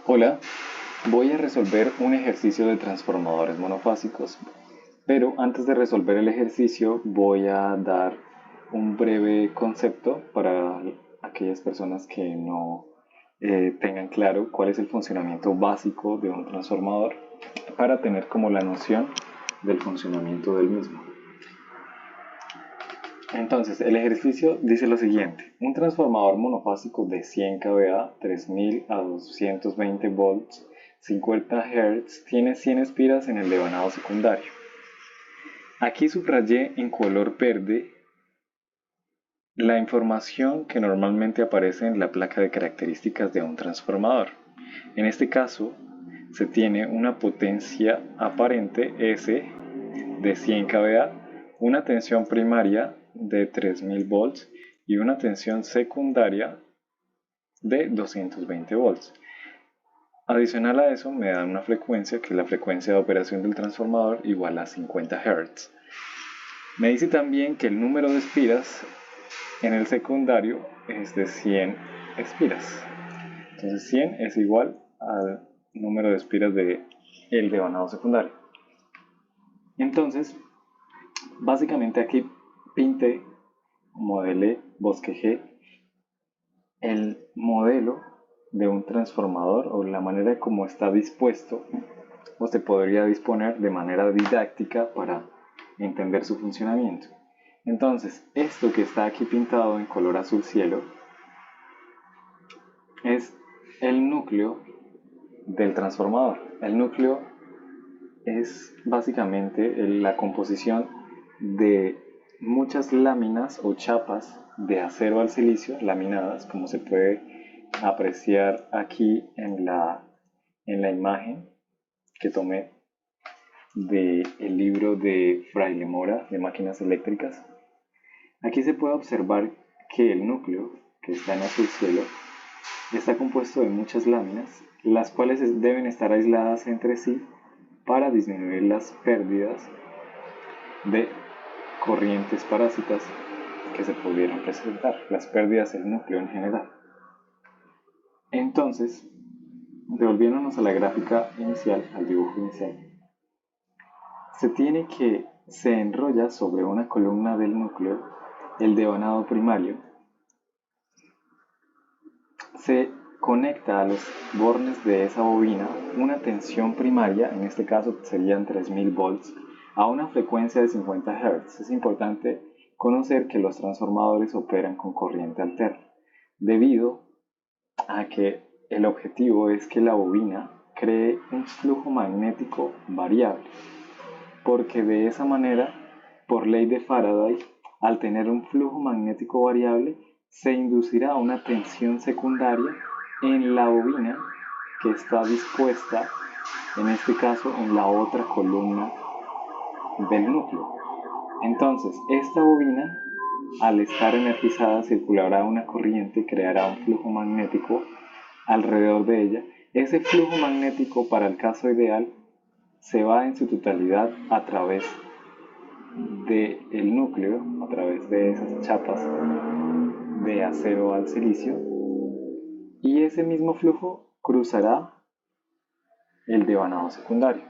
Hola, voy a resolver un ejercicio de transformadores monofásicos, pero antes de resolver el ejercicio voy a dar un breve concepto para aquellas personas que no tengan claro cuál es el funcionamiento básico de un transformador para tener como la noción del funcionamiento del mismo. Entonces, el ejercicio dice lo siguiente: un transformador monofásico de 100 kVA, 3000 a 220 volts, 50 Hz, tiene 100 espiras en el devanado secundario. Aquí subrayé en color verde la información que normalmente aparece en la placa de características de un transformador. En este caso, se tiene una potencia aparente S de 100 kVA, una tensión primaria de 3000 volts y una tensión secundaria de 220 volts. Adicional a eso me dan una frecuencia, que es la frecuencia de operación del transformador, igual a 50 Hz. Me dice también que el número de espiras en el secundario es de 100 espiras. Entonces 100 es igual al número de espiras del devanado secundario. Entonces, básicamente aquí pinté, modelé, bosquejé el modelo de un transformador o la manera como está dispuesto o se podría disponer de manera didáctica para entender su funcionamiento. Entonces, esto que está aquí pintado en color azul cielo es el núcleo del transformador. El núcleo es básicamente la composición de muchas láminas o chapas de acero al silicio laminadas, como se puede apreciar aquí en la imagen que tomé del libro de Fraile Mora de máquinas eléctricas. Aquí se puede observar que el núcleo, que está en azul cielo, está compuesto de muchas láminas, las cuales deben estar aisladas entre sí para disminuir las pérdidas de corrientes parásitas que se pudieran presentar, las pérdidas del núcleo en general. Entonces, devolviéndonos a la gráfica inicial, al dibujo inicial, se tiene que se enrolla sobre una columna del núcleo el devanado primario, se conecta a los bornes de esa bobina una tensión primaria, en este caso serían 3000 volts, a una frecuencia de 50 Hz. Es importante conocer que los transformadores operan con corriente alterna, debido a que el objetivo es que la bobina cree un flujo magnético variable, porque de esa manera, por ley de Faraday, al tener un flujo magnético variable, se inducirá una tensión secundaria en la bobina que está dispuesta, en este caso, en la otra columna del núcleo. Entonces, esta bobina, al estar energizada, circulará una corriente y creará un flujo magnético alrededor de ella. Ese flujo magnético, para el caso ideal, se va en su totalidad a través del núcleo, a través de esas chapas de acero al silicio, y ese mismo flujo cruzará el devanado secundario.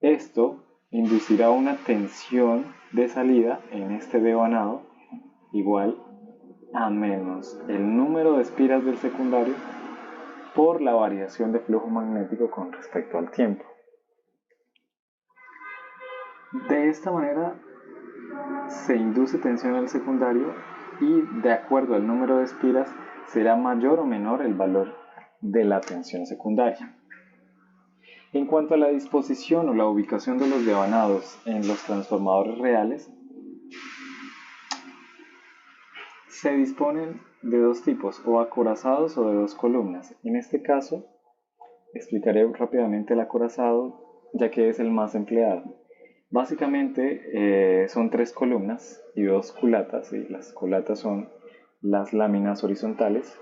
Esto inducirá una tensión de salida en este devanado igual a menos el número de espiras del secundario por la variación de flujo magnético con respecto al tiempo. De esta manera se induce tensión al secundario y, de acuerdo al número de espiras, será mayor o menor el valor de la tensión secundaria. En cuanto a la disposición o la ubicación de los devanados en los transformadores reales, se disponen de dos tipos, o acorazados o de dos columnas. En este caso, explicaré rápidamente el acorazado, ya que es el más empleado. Básicamente son tres columnas y dos culatas, y las culatas son las láminas horizontales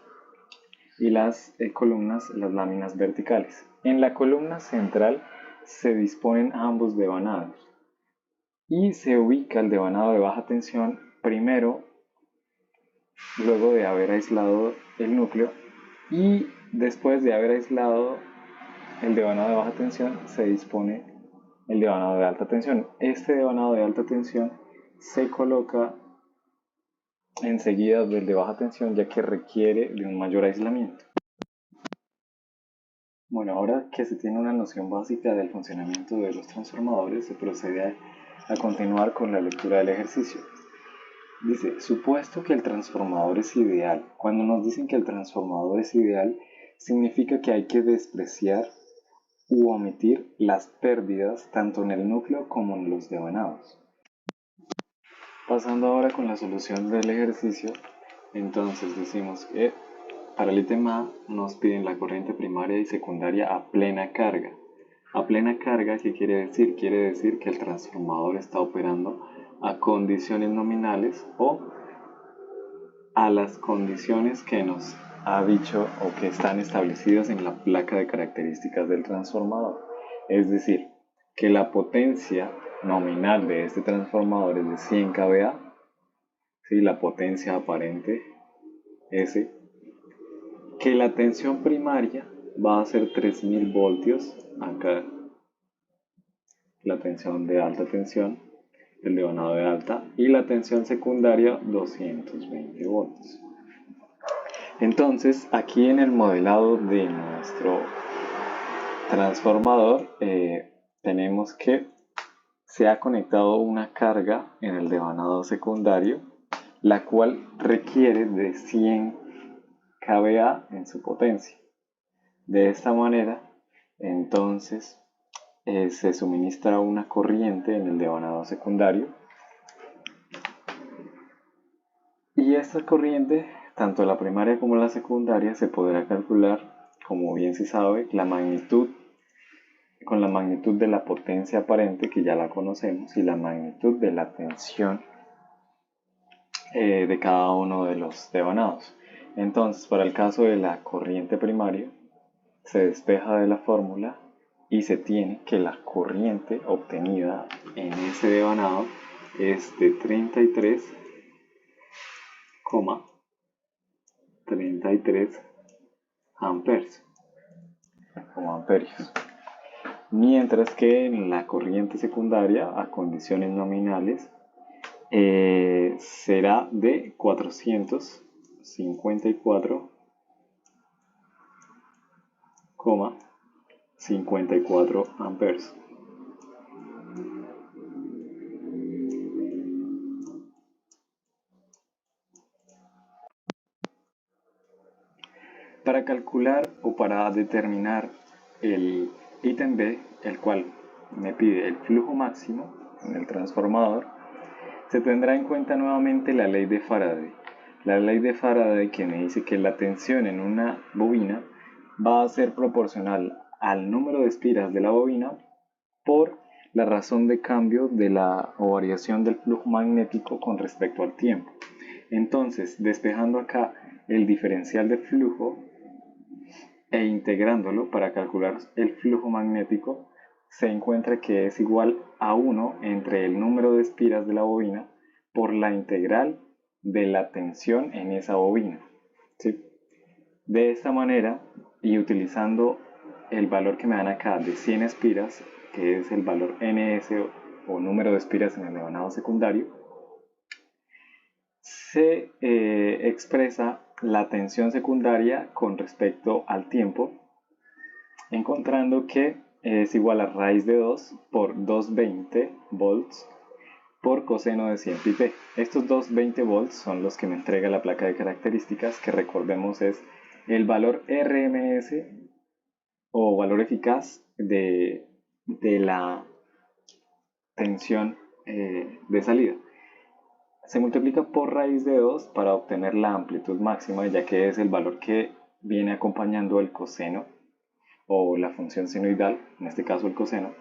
y las columnas, las láminas verticales. En la columna central se disponen ambos devanados y se ubica el devanado de baja tensión primero, luego de haber aislado el núcleo, y Después de haber aislado el devanado de baja tensión, se dispone el devanado de alta tensión. Este devanado de alta tensión se coloca enseguida del de baja tensión, ya que requiere de un mayor aislamiento. Bueno, ahora que se tiene una noción básica del funcionamiento de los transformadores, se procede a continuar con la lectura del ejercicio. Dice, supuesto que el transformador es ideal. Cuando nos dicen que el transformador es ideal, significa que hay que despreciar u omitir las pérdidas tanto en el núcleo como en los devanados. Pasando ahora con la solución del ejercicio, entonces decimos que para el ítem A nos piden la corriente primaria y secundaria a plena carga. A plena carga, ¿qué quiere decir? Quiere decir que el transformador está operando a condiciones nominales o a las condiciones que nos ha dicho o que están establecidas en la placa de características del transformador. Es decir, que la potencia nominal de este transformador es de 100 kVA, ¿sí? La potencia aparente S, que la tensión primaria va a ser 3000 voltios, acá la tensión de alta tensión, el devanado de alta, y la tensión secundaria 220 voltios. Entonces, aquí en el modelado de nuestro transformador tenemos que se ha conectado una carga en el devanado secundario, la cual requiere de 100 kVA en su potencia. De esta manera, entonces, se suministra una corriente en el devanado secundario y esta corriente, tanto la primaria como la secundaria, se podrá calcular, como bien se sabe, con la magnitud de la potencia aparente, que ya la conocemos, y la magnitud de la tensión de cada uno de los devanados. Entonces, para el caso de la corriente primaria, se despeja de la fórmula y se tiene que la corriente obtenida en ese devanado es de 33,33 amperes o amperios. Mientras que en la corriente secundaria, a condiciones nominales, será de 454,54 amperes. Para calcular o para determinar el ítem B, el cual me pide el flujo máximo en el transformador, se tendrá en cuenta nuevamente la ley de Faraday. La ley de Faraday, que me dice que la tensión en una bobina va a ser proporcional al número de espiras de la bobina por la razón de cambio de la o variación del flujo magnético con respecto al tiempo. Entonces, despejando acá el diferencial de flujo e integrándolo para calcular el flujo magnético, se encuentra que es igual a 1 entre el número de espiras de la bobina por la integral de la tensión en esa bobina. ¿Sí? De esta manera, y utilizando el valor que me dan acá de 100 espiras, que es el valor ns o número de espiras en el devanado secundario, se expresa la tensión secundaria con respecto al tiempo, encontrando que es igual a raíz de 2 por 220 volts por coseno de 100 pi t. Estos 220 volts son los que me entrega la placa de características, que recordemos es el valor RMS o valor eficaz de la tensión de salida. Se multiplica por raíz de 2 para obtener la amplitud máxima, ya que es el valor que viene acompañando el coseno o la función senoidal, en este caso el coseno,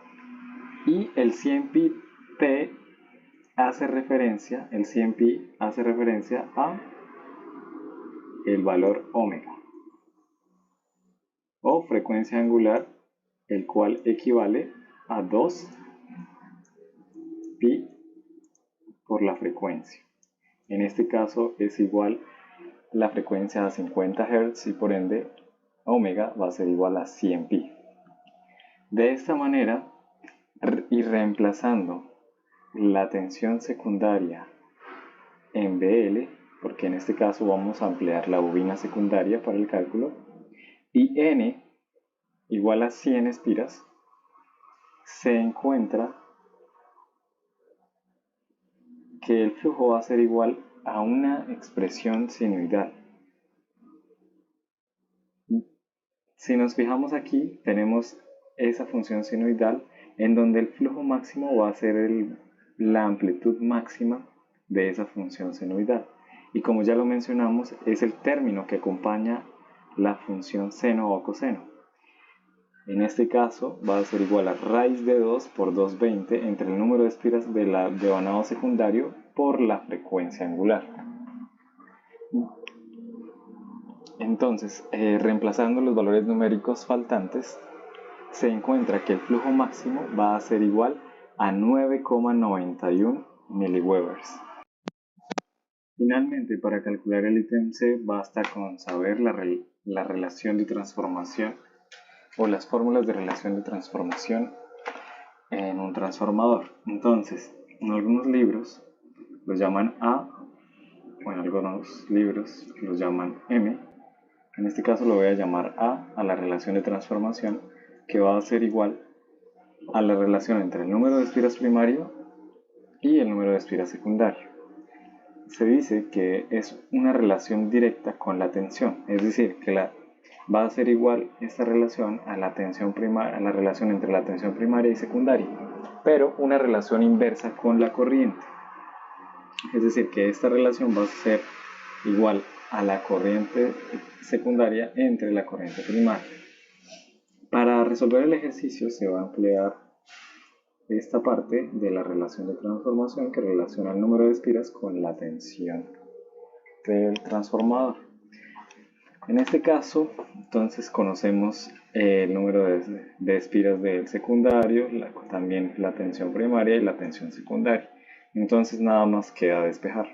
y el 100 pi t hace referencia a el valor omega o frecuencia angular, el cual equivale a 2 pi por la frecuencia. En este caso es igual la frecuencia a 50 Hz y por ende omega va a ser igual a 100 pi. De esta manera, y reemplazando la tensión secundaria en BL, porque en este caso vamos a emplear la bobina secundaria para el cálculo, y N igual a 100 espiras, se encuentra que el flujo va a ser igual a una expresión sinoidal. Si nos fijamos aquí, tenemos esa función sinoidal en donde el flujo máximo va a ser la amplitud máxima de esa función senoidal. Y como ya lo mencionamos, es el término que acompaña la función seno o coseno. En este caso va a ser igual a raíz de 2 por 220 entre el número de espiras del devanado secundario por la frecuencia angular. Entonces, reemplazando los valores numéricos faltantes, se encuentra que el flujo máximo va a ser igual a 9,91 miliwebers. Finalmente, para calcular el ítem C basta con saber la relación de transformación o las fórmulas de relación de transformación en un transformador. Entonces, en algunos libros los llaman A, o en algunos libros los llaman M. En este caso lo voy a llamar a la relación de transformación, que va a ser igual a la relación entre el número de espiras primario y el número de espiras secundario. Se dice que es una relación directa con la tensión, es decir, que va a ser igual esta relación a la relación entre la tensión primaria y secundaria, pero una relación inversa con la corriente. Es decir, que esta relación va a ser igual a la corriente secundaria entre la corriente primaria. Para resolver el ejercicio se va a emplear esta parte de la relación de transformación que relaciona el número de espiras con la tensión del transformador. En este caso, entonces conocemos el número de espiras del secundario, también la tensión primaria y la tensión secundaria. Entonces nada más queda despejar.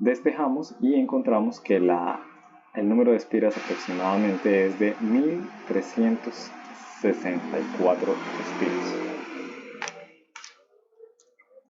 Despejamos y encontramos que el número de espiras aproximadamente es de 1364 espiras.